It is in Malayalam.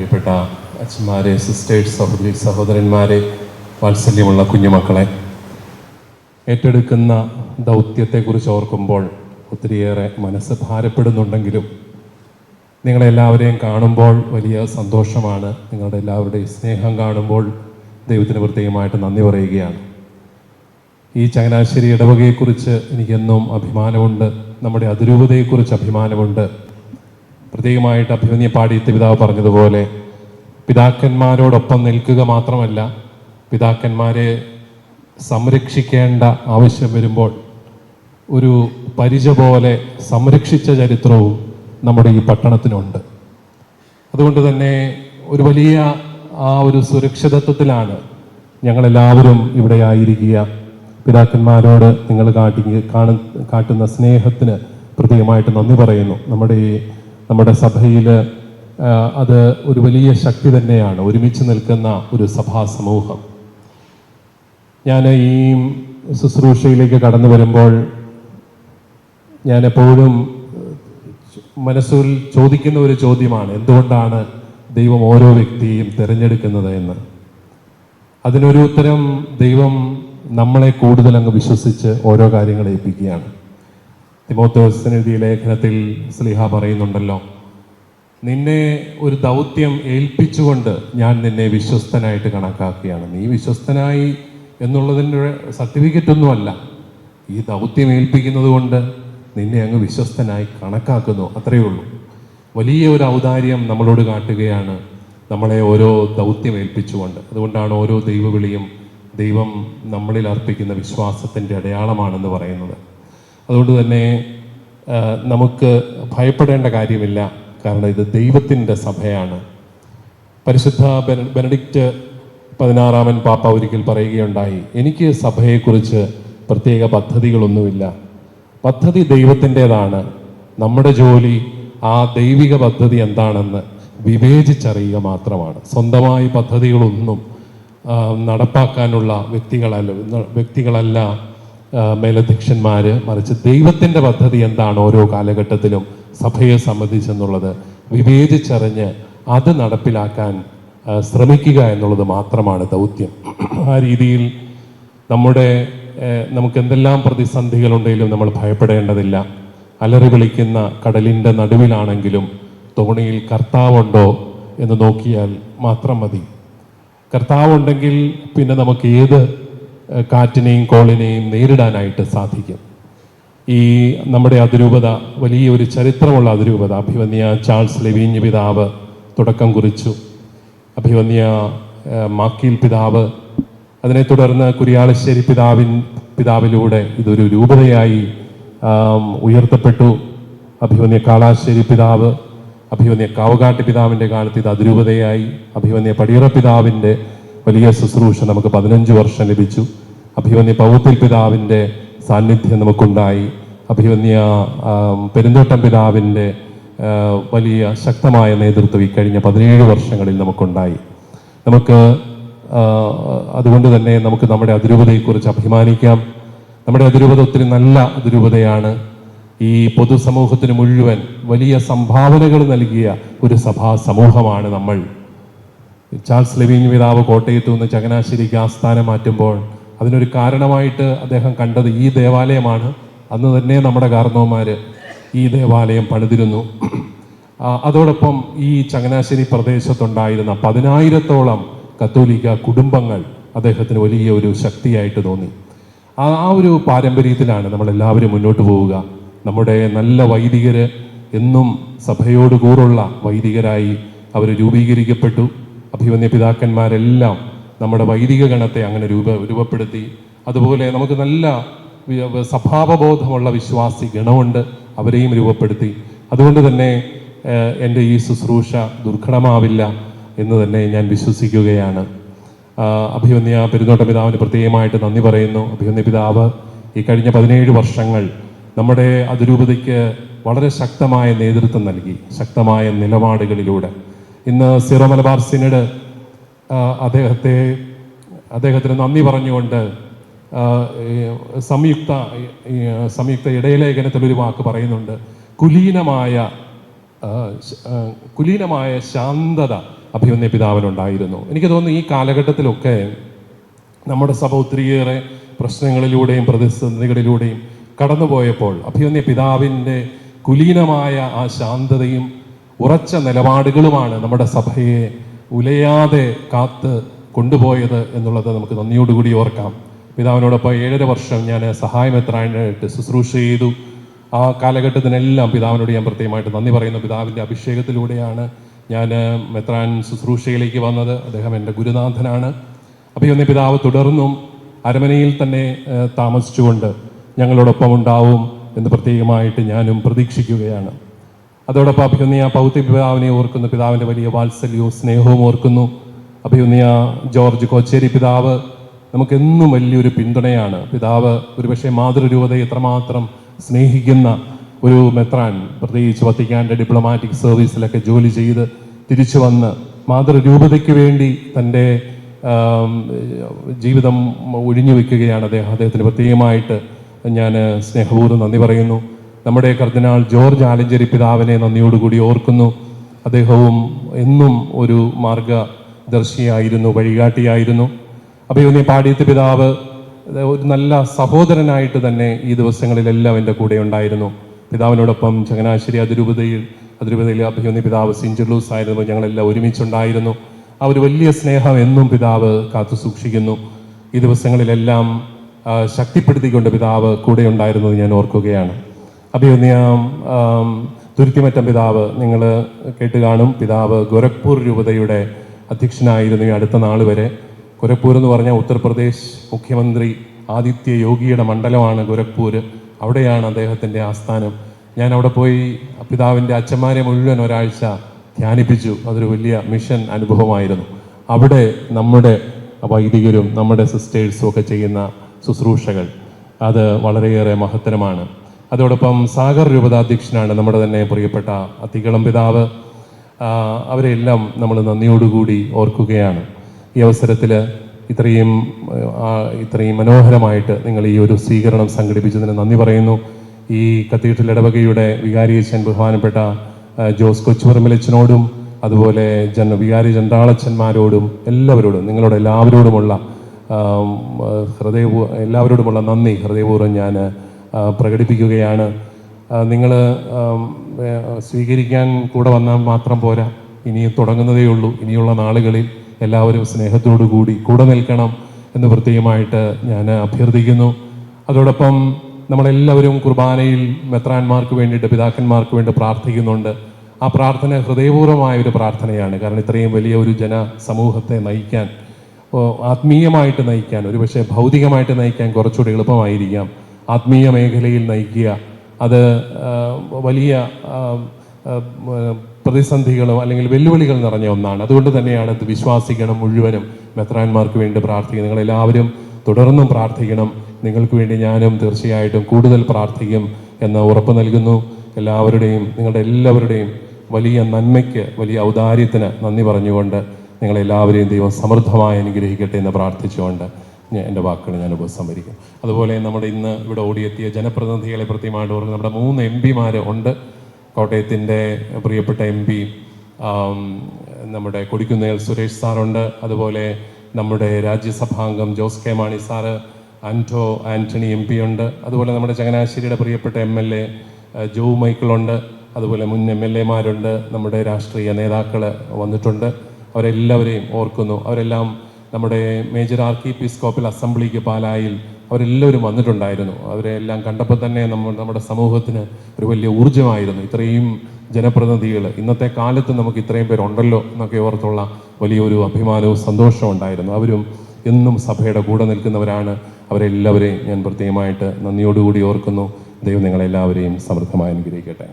പ്രിയപ്പെട്ട അച്ഛന്മാരെ, സിസ്റ്റേഴ്സ്, സഹോദരന്മാരെ, വാത്സല്യമുള്ള കുഞ്ഞുമക്കളെ, ഏറ്റെടുക്കുന്ന ദൗത്യത്തെക്കുറിച്ച് ഓർക്കുമ്പോൾ ഒത്തിരിയേറെ മനസ്സ് ഭാരപ്പെടുന്നുണ്ടെങ്കിലും നിങ്ങളെല്ലാവരെയും കാണുമ്പോൾ വലിയ സന്തോഷമാണ്. നിങ്ങളുടെ എല്ലാവരുടെയും സ്നേഹം കാണുമ്പോൾ ദൈവത്തിന് പ്രത്യേകമായിട്ട് നന്ദി പറയുകയാണ്. ഈ ചങ്ങനാശ്ശേരി ഇടവകയെക്കുറിച്ച് എനിക്കെന്നും അഭിമാനമുണ്ട്. നമ്മുടെ അതിരൂപതയെക്കുറിച്ച് അഭിമാനമുണ്ട്. പ്രത്യേകമായിട്ട് അഭിമന്യ പാടിയത്തെ പിതാവ് പറഞ്ഞതുപോലെ പിതാക്കന്മാരോടൊപ്പം നിൽക്കുക മാത്രമല്ല, പിതാക്കന്മാരെ സംരക്ഷിക്കേണ്ട ആവശ്യം വരുമ്പോൾ ഒരു പരിച പോലെ സംരക്ഷിച്ച ചരിത്രവും നമ്മുടെ ഈ പട്ടണത്തിനുണ്ട്. അതുകൊണ്ട് തന്നെ ഒരു വലിയ ഒരു സുരക്ഷിതത്വത്തിലാണ് ഞങ്ങളെല്ലാവരും ഇവിടെ ആയിരിക്കുക. പിതാക്കന്മാരോട് നിങ്ങൾ കാട്ടുന്ന സ്നേഹത്തിന് പ്രത്യേകമായിട്ട് നന്ദി പറയുന്നു. നമ്മുടെ സഭയിൽ അത് ഒരു വലിയ ശക്തി തന്നെയാണ്, ഒരുമിച്ച് നിൽക്കുന്ന ഒരു സഭാ സമൂഹം. ഞാൻ ഈ ശുശ്രൂഷയിലേക്ക് കടന്നു വരുമ്പോൾ ഞാൻ എപ്പോഴും മനസ്സിൽ ചോദിക്കുന്ന ഒരു ചോദ്യമാണ്, എന്തുകൊണ്ടാണ് ദൈവം ഓരോ വ്യക്തിയെയും തിരഞ്ഞെടുക്കുന്നത് എന്ന്. അതിനൊരു ഉത്തരം, ദൈവം നമ്മളെ കൂടുതൽ അങ്ങ് വിശ്വസിച്ച് ഓരോ കാര്യങ്ങളെ ഏൽപ്പിക്കുകയാണ്. തിമോഥെയോസിന് എഴുതിയ ലേഖനത്തിൽ ശ്ലീഹ പറയുന്നുണ്ടല്ലോ, നിന്നെ ഒരു ദൗത്യം ഏൽപ്പിച്ചുകൊണ്ട് ഞാൻ നിന്നെ വിശ്വസ്തനായിട്ട് കണക്കാക്കുകയാണ്. നീ വിശ്വസ്തനായി എന്നുള്ളതിൻ്റെ സർട്ടിഫിക്കറ്റ് ഒന്നുമല്ല, ഈ ദൗത്യം ഏൽപ്പിക്കുന്നത് കൊണ്ട് നിന്നെ അങ്ങ് വിശ്വസ്തനായി കണക്കാക്കുന്നു, അത്രയേ ഉള്ളൂ. വലിയ ഒരു ഔദാര്യം നമ്മളോട് കാട്ടുകയാണ്, നമ്മളെ ഓരോ ദൗത്യം ഏൽപ്പിച്ചുകൊണ്ട്. അതുകൊണ്ടാണ് ഓരോ ദൈവവിളിയും ദൈവം നമ്മളിൽ അർപ്പിക്കുന്ന വിശ്വാസത്തിൻ്റെ അടയാളമാണെന്ന് പറയുന്നത്. അതുകൊണ്ട് തന്നെ നമുക്ക് ഭയപ്പെടേണ്ട കാര്യമില്ല, കാരണം ഇത് ദൈവത്തിൻ്റെ സഭയാണ്. പരിശുദ്ധ ബെനഡിക്റ്റ് 16 പാപ്പ ഒരിക്കൽ പറയുകയുണ്ടായി, എനിക്ക് സഭയെക്കുറിച്ച് പ്രത്യേക പദ്ധതികളൊന്നുമില്ല, പദ്ധതി ദൈവത്തിൻ്റെതാണ്. നമ്മുടെ ജോലി ആ ദൈവിക പദ്ധതി എന്താണെന്ന് വിവേചിച്ചറിയുക മാത്രമാണ്. സ്വന്തമായി പദ്ധതികളൊന്നും നടപ്പാക്കാനുള്ള വ്യക്തികളല്ല മേലധ്യക്ഷന്മാർ, മറിച്ച് ദൈവത്തിൻ്റെ പദ്ധതി എന്താണ് ഓരോ കാലഘട്ടത്തിലും സഭയെ സംബന്ധിച്ചെന്നുള്ളത് വിവേചിച്ചറിഞ്ഞ് അത് നടപ്പിലാക്കാൻ ശ്രമിക്കുക എന്നുള്ളത് മാത്രമാണ് ദൗത്യം. ആ രീതിയിൽ നമുക്ക് എന്തെല്ലാം പ്രതിസന്ധികളുണ്ടെങ്കിലും നമ്മൾ ഭയപ്പെടേണ്ടതില്ല. അലറി വിളിക്കുന്ന കടലിൻ്റെ നടുവിലാണെങ്കിലും തോണിയിൽ കർത്താവുണ്ടോ എന്ന് നോക്കിയാൽ മാത്രം മതി. കർത്താവുണ്ടെങ്കിൽ പിന്നെ നമുക്ക് ഏത് കാറ്റിനെയും കോളിനെയും നേരിടാനായിട്ട് സാധിക്കും. ഈ നമ്മുടെ അതിരൂപത വലിയൊരു ചരിത്രമുള്ള അതിരൂപത. അഭിവന്യ ചാൾസ് ലെവീഞ്ഞ് പിതാവ് തുടക്കം കുറിച്ചു, അഭിവന്യ മാക്കീൽ പിതാവ്, അതിനെ തുടർന്ന് കുരിയാളശ്ശേരി പിതാവിലൂടെ ഇതൊരു രൂപതയായി ഉയർത്തപ്പെട്ടു. അഭിവന്യ കാളാശ്ശേരി പിതാവ്, അഭിവന്യ കാവകാട്ട് പിതാവിൻ്റെ കാലത്ത് ഇത് അതിരൂപതയായി. അഭിവന്യ പടിയറ പിതാവിൻ്റെ വലിയ ശുശ്രൂഷ നമുക്ക് 15 വർഷം ലഭിച്ചു. അഭിവന്യ പൗത്തിൽ പിതാവിൻ്റെ സാന്നിധ്യം നമുക്കുണ്ടായി. അഭിവന്യ പെരുന്തോട്ടം പിതാവിൻ്റെ വലിയ ശക്തമായ നേതൃത്വം ഈ കഴിഞ്ഞ 17 വർഷങ്ങളിൽ നമുക്കുണ്ടായി. അതുകൊണ്ട് തന്നെ നമുക്ക് നമ്മുടെ അതിരൂപതയെക്കുറിച്ച് അഭിമാനിക്കാം. നമ്മുടെ അതിരൂപത ഒത്തിരി നല്ല അതിരൂപതയാണ്. ഈ പൊതുസമൂഹത്തിന് മുഴുവൻ വലിയ സംഭാവനകൾ നൽകിയ ഒരു സഭാ സമൂഹമാണ് നമ്മൾ. ചാൾസ് ലെവീഞ്ഞ് പിതാവ് കോട്ടയത്തു നിന്ന് ചങ്ങനാശ്ശേരിക്ക് ആസ്ഥാനം മാറ്റുമ്പോൾ അതിനൊരു കാരണമായിട്ട് അദ്ദേഹം കണ്ടത് ഈ ദേവാലയമാണ്. അന്ന് തന്നെ നമ്മുടെ കാരണവന്മാർ ഈ ദേവാലയം പണിതിരുന്നു. അതോടൊപ്പം ഈ ചങ്ങനാശ്ശേരി പ്രദേശത്തുണ്ടായിരുന്ന 10,000-ഓളം കത്തോലിക്ക കുടുംബങ്ങൾ അദ്ദേഹത്തിന് വലിയ ഒരു ശക്തിയായിട്ട് തോന്നി. ആ ഒരു പാരമ്പര്യത്തിലാണ് നമ്മളെല്ലാവരും മുന്നോട്ട് പോവുക. നമ്മുടെ നല്ല വൈദികർ എന്നും സഭയോട് കൂറുള്ള വൈദികരായി അവർ രൂപീകരിക്കപ്പെട്ടു. അഭിവന്യ പിതാക്കന്മാരെല്ലാം നമ്മുടെ വൈദിക ഗണത്തെ അങ്ങനെ രൂപപ്പെടുത്തി. അതുപോലെ നമുക്ക് നല്ല സ്വഭാവബോധമുള്ള വിശ്വാസി ഗണമുണ്ട്, അവരെയും രൂപപ്പെടുത്തി. അതുകൊണ്ട് തന്നെ എൻ്റെ ഈ ശുശ്രൂഷ ദുർഘടമാവില്ല എന്ന് തന്നെ ഞാൻ വിശ്വസിക്കുകയാണ്. അഭിവന്യ പെരുന്തോട്ട പിതാവിന് പ്രത്യേകമായിട്ട് നന്ദി പറയുന്നു. അഭിവന്യ പിതാവ് ഈ കഴിഞ്ഞ 17 വർഷങ്ങൾ നമ്മുടെ അതിരൂപതയ്ക്ക് വളരെ ശക്തമായ നേതൃത്വം നൽകി, ശക്തമായ നിലപാടുകളിലൂടെ. ഇന്ന് സീറോ മലബാർ സിനഡ് അദ്ദേഹത്തിന് നന്ദി പറഞ്ഞുകൊണ്ട് സംയുക്ത ഇടയലേഖനത്തിലൊരു വാക്ക് പറയുന്നുണ്ട്, കുലീനമായ ശാന്തത അഭിമന്യ പിതാവിനുണ്ടായിരുന്നു. എനിക്ക് തോന്നുന്നു ഈ കാലഘട്ടത്തിലൊക്കെ നമ്മുടെ സഭ ഒത്തിരിയേറെ പ്രശ്നങ്ങളിലൂടെയും പ്രതിസന്ധികളിലൂടെയും കടന്നുപോയപ്പോൾ അഭിമന്യ പിതാവിൻ്റെ കുലീനമായ ആ ശാന്തതയും ഉറച്ച നിലപാടുകളുമാണ് നമ്മുടെ സഭയെ ഉലയാതെ കാത്ത് കൊണ്ടുപോയത് എന്നുള്ളത് നമുക്ക് നന്ദിയോടുകൂടി ഓർക്കാം. പിതാവിനോടൊപ്പം 7.5 വർഷം ഞാൻ സഹായമെത്രാനായിട്ട് ശുശ്രൂഷ ചെയ്തു. ആ കാലഘട്ടത്തിനെല്ലാം പിതാവിനോട് ഞാൻ പ്രത്യേകമായിട്ട് നന്ദി പറയുന്നു. പിതാവിൻ്റെ അഭിഷേകത്തിലൂടെയാണ് ഞാൻ മെത്രാൻ ശുശ്രൂഷയിലേക്ക് വന്നത്. അദ്ദേഹം എൻ്റെ ഗുരുനാഥനാണ്. അഭിമന്യ പിതാവ് തുടർന്നും അരമനയിൽ തന്നെ താമസിച്ചുകൊണ്ട് ഞങ്ങളോടൊപ്പം ഉണ്ടാവും എന്ന് പ്രത്യേകമായിട്ട് ഞാനും പ്രതീക്ഷിക്കുകയാണ്. അതോടൊപ്പം അഭിമന്യ പൗത്യ പിതാവിനെ ഓർക്കുന്നു, പിതാവിൻ്റെ വലിയ വാത്സല്യവും സ്നേഹവും ഓർക്കുന്നു. അഭിമന്യ ജോർജ് കോച്ചേരി പിതാവ് നമുക്കെന്നും വലിയൊരു പിന്തുണയാണ്. പിതാവ് ഒരുപക്ഷെ മാതൃരൂപതയെ എത്രമാത്രം സ്നേഹിക്കുന്ന ഒരു മെത്രാൻ, പ്രത്യേകിച്ച് വത്തിക്കാൻ്റെ ഡിപ്ലോമാറ്റിക് സർവീസിലൊക്കെ ജോലി ചെയ്ത് തിരിച്ചു വന്ന് മാതൃരൂപതയ്ക്ക് വേണ്ടി തൻ്റെ ജീവിതം ഒഴിഞ്ഞു വയ്ക്കുകയാണ് അദ്ദേഹത്തിന് പ്രത്യേകമായിട്ട് ഞാൻ സ്നേഹപൂർവ്വം നന്ദി പറയുന്നു. നമ്മുടെ കർദിനാൾ ജോർജ് ആലഞ്ചേരി പിതാവിനെ നന്ദിയോടുകൂടി ഓർക്കുന്നു. അദ്ദേഹവും എന്നും ഒരു മാർഗദർശിയായിരുന്നു, വഴികാട്ടിയായിരുന്നു. അഭിമന്യ പാടിയത്ത് പിതാവ് ഒരു നല്ല സഹോദരനായിട്ട് തന്നെ ഈ ദിവസങ്ങളിലെല്ലാം എൻ്റെ കൂടെ ഉണ്ടായിരുന്നു. പിതാവിനോടൊപ്പം ചങ്ങനാശ്ശേരി അതിരൂപതയിൽ അഭിമന്യ പിതാവ് സിഞ്ചർലൂസ് ആയിരുന്നപ്പോൾ ഞങ്ങളെല്ലാം ഒരുമിച്ചുണ്ടായിരുന്നു. ആ ഒരു വലിയ സ്നേഹം എന്നും പിതാവ് കാത്തു സൂക്ഷിക്കുന്നു. ഈ ദിവസങ്ങളിലെല്ലാം ശക്തിപ്പെടുത്തിക്കൊണ്ട് പിതാവ് കൂടെ ഉണ്ടായിരുന്നത് ഞാൻ ഓർക്കുകയാണ്. അഭിമന്യ തുരുത്തിമറ്റം പിതാവ് നിങ്ങൾ കേട്ട് കാണും. പിതാവ് ഗോരഖ്പൂർ രൂപതയുടെ അധ്യക്ഷനായിരുന്നു ഈ അടുത്ത നാൾ വരെ. ഗോരഖ്പൂർ എന്ന് പറഞ്ഞാൽ ഉത്തർപ്രദേശ് മുഖ്യമന്ത്രി ആദിത്യ യോഗിയുടെ മണ്ഡലമാണ് ഗോരഖ്പൂർ. അവിടെയാണ് അദ്ദേഹത്തിൻ്റെ ആസ്ഥാനം. ഞാൻ അവിടെ പോയി പിതാവിൻ്റെ അച്ഛന്മാരെ മുഴുവൻ ഒരാഴ്ച ധ്യാനിപ്പിച്ചു. അതൊരു വലിയ മിഷൻ അനുഭവമായിരുന്നു. അവിടെ നമ്മുടെ വൈദികരും നമ്മുടെ സിസ്റ്റേഴ്സും ഒക്കെ ചെയ്യുന്ന ശുശ്രൂഷകൾ അത് വളരെയേറെ മഹത്തരമാണ്. അതോടൊപ്പം സാഗർ രൂപതാധ്യക്ഷനാണ് നമ്മുടെ തന്നെ പ്രിയപ്പെട്ട അത്തിക്കളം പിതാവ്. അവരെല്ലാം നമ്മൾ നന്ദിയോടുകൂടി ഓർക്കുകയാണ്. ഈ അവസരത്തിൽ ഇത്രയും മനോഹരമായിട്ട് നിങ്ങൾ ഈ ഒരു സ്വീകരണം സംഘടിപ്പിച്ചതിന് നന്ദി പറയുന്നു. ഈ കത്തീഡ്രൽ ഇടവകയുടെ വികാരിയച്ഛൻ ബഹുമാനപ്പെട്ട ജോസ് കൊച്ചുപറമ്പിലച്ഛനോടും അതുപോലെ വികാരി ചണ്ടാളച്ചന്മാരോടും എല്ലാവരോടും നിങ്ങളോട് എല്ലാവരോടുമുള്ള നന്ദി ഹൃദയപൂർവ്വം ഞാൻ പ്രകടിപ്പിക്കുകയാണ്. നിങ്ങൾ സ്വീകരിക്കാൻ കൂടെ വന്നാൽ മാത്രം പോരാ, ഇനിയും തുടങ്ങുന്നതേ ഉള്ളൂ. ഇനിയുള്ള നാളുകളിൽ എല്ലാവരും സ്നേഹത്തോടു കൂടി കൂടെ നിൽക്കണം എന്ന് പ്രത്യേകമായിട്ട് ഞാൻ അഭ്യർത്ഥിക്കുന്നു. അതോടൊപ്പം നമ്മളെല്ലാവരും കുർബാനയിൽ മെത്രാന്മാർക്ക് വേണ്ടിയിട്ട് പിതാക്കന്മാർക്ക് വേണ്ടി പ്രാർത്ഥിക്കുന്നുണ്ട്. ആ പ്രാർത്ഥന ഹൃദയപൂർവ്വമായ ഒരു പ്രാർത്ഥനയാണ്. കാരണം ഇത്രയും വലിയ ഒരു ജനസമൂഹത്തെ നയിക്കാൻ, ആത്മീയമായിട്ട് നയിക്കാൻ, ഒരുപക്ഷെ ഭൗതികമായിട്ട് നയിക്കാൻ കുറച്ചുകൂടി എളുപ്പമായിരിക്കാം. ആത്മീയ മേഖലയിൽ നയിക്കുക അത് വലിയ പ്രതിസന്ധികളും അല്ലെങ്കിൽ വെല്ലുവിളികൾ നിറഞ്ഞ ഒന്നാണ്. അതുകൊണ്ട് തന്നെയാണ് ഇത് വിശ്വാസിക്കണം മുഴുവനും മെത്രാന്മാർക്ക് വേണ്ടി പ്രാർത്ഥിക്കുന്നത്. നിങ്ങളെല്ലാവരും തുടർന്നും പ്രാർത്ഥിക്കണം. നിങ്ങൾക്ക് വേണ്ടി ഞാനും തീർച്ചയായിട്ടും കൂടുതൽ പ്രാർത്ഥിക്കും എന്ന് ഉറപ്പ് നൽകുന്നു. നിങ്ങളുടെ എല്ലാവരുടെയും വലിയ നന്മയ്ക്ക്, വലിയ ഔദാര്യത്തിന് നന്ദി പറഞ്ഞുകൊണ്ട് നിങ്ങളെല്ലാവരെയും ദൈവം സമൃദ്ധമായി അനുഗ്രഹിക്കട്ടെ എന്ന് പ്രാർത്ഥിച്ചുകൊണ്ട് എൻ്റെ വാക്കുകൾ ഞാൻ ഉപസംഹരിക്കും. അതുപോലെ നമ്മുടെ ഇന്ന് ഇവിടെ ഓടിയെത്തിയ ജനപ്രതിനിധികളെ പ്രത്യേകമായിട്ട് ഓർക്കുക. നമ്മുടെ 3 MP-മാർ ഉണ്ട്. കോട്ടയത്തിൻ്റെ പ്രിയപ്പെട്ട MP നമ്മുടെ കൊടിക്കുന്നേൽ സുരേഷ് സാറുണ്ട്. അതുപോലെ നമ്മുടെ രാജ്യസഭാംഗം ജോസ് കെ മാണി സാറ്, ആൻ്റണി MP ഉണ്ട്. അതുപോലെ നമ്മുടെ ചങ്ങനാശ്ശേരിയുടെ പ്രിയപ്പെട്ട MLA ജോ മൈക്കിളുണ്ട്. അതുപോലെ മുൻ MLA-മാരുണ്ട്. നമ്മുടെ രാഷ്ട്രീയ നേതാക്കൾ വന്നിട്ടുണ്ട്. അവരെല്ലാവരെയും ഓർക്കുന്നു. അവരെല്ലാം നമ്മുടെ മേജർ ആർക്കി എപ്പിസ്കോപ്പൽ അസംബ്ലിക്ക് പാലായിൽ അവരെല്ലാവരും വന്നിട്ടുണ്ടായിരുന്നു. അവരെല്ലാം കണ്ടപ്പോൾ തന്നെ നമ്മുടെ സമൂഹത്തിന് ഒരു വലിയ ഊർജ്ജമായിരുന്നു. ഇത്രയും ജനപ്രതിനിധികൾ ഇന്നത്തെ കാലത്ത് നമുക്ക് ഇത്രയും പേരുണ്ടല്ലോ എന്നൊക്കെ ഓർത്തുള്ള വലിയൊരു അഭിമാനവും സന്തോഷവും ഉണ്ടായിരുന്നു. അവരും എന്നും സഭയുടെ കൂടെ നിൽക്കുന്നവരാണ്. അവരെല്ലാവരെയും ഞാൻ പ്രത്യേകമായിട്ട് നന്ദിയോടുകൂടി ഓർക്കുന്നു. ദൈവം നിങ്ങളെല്ലാവരെയും സമൃദ്ധമായി അനുഗ്രഹിക്കട്ടെ.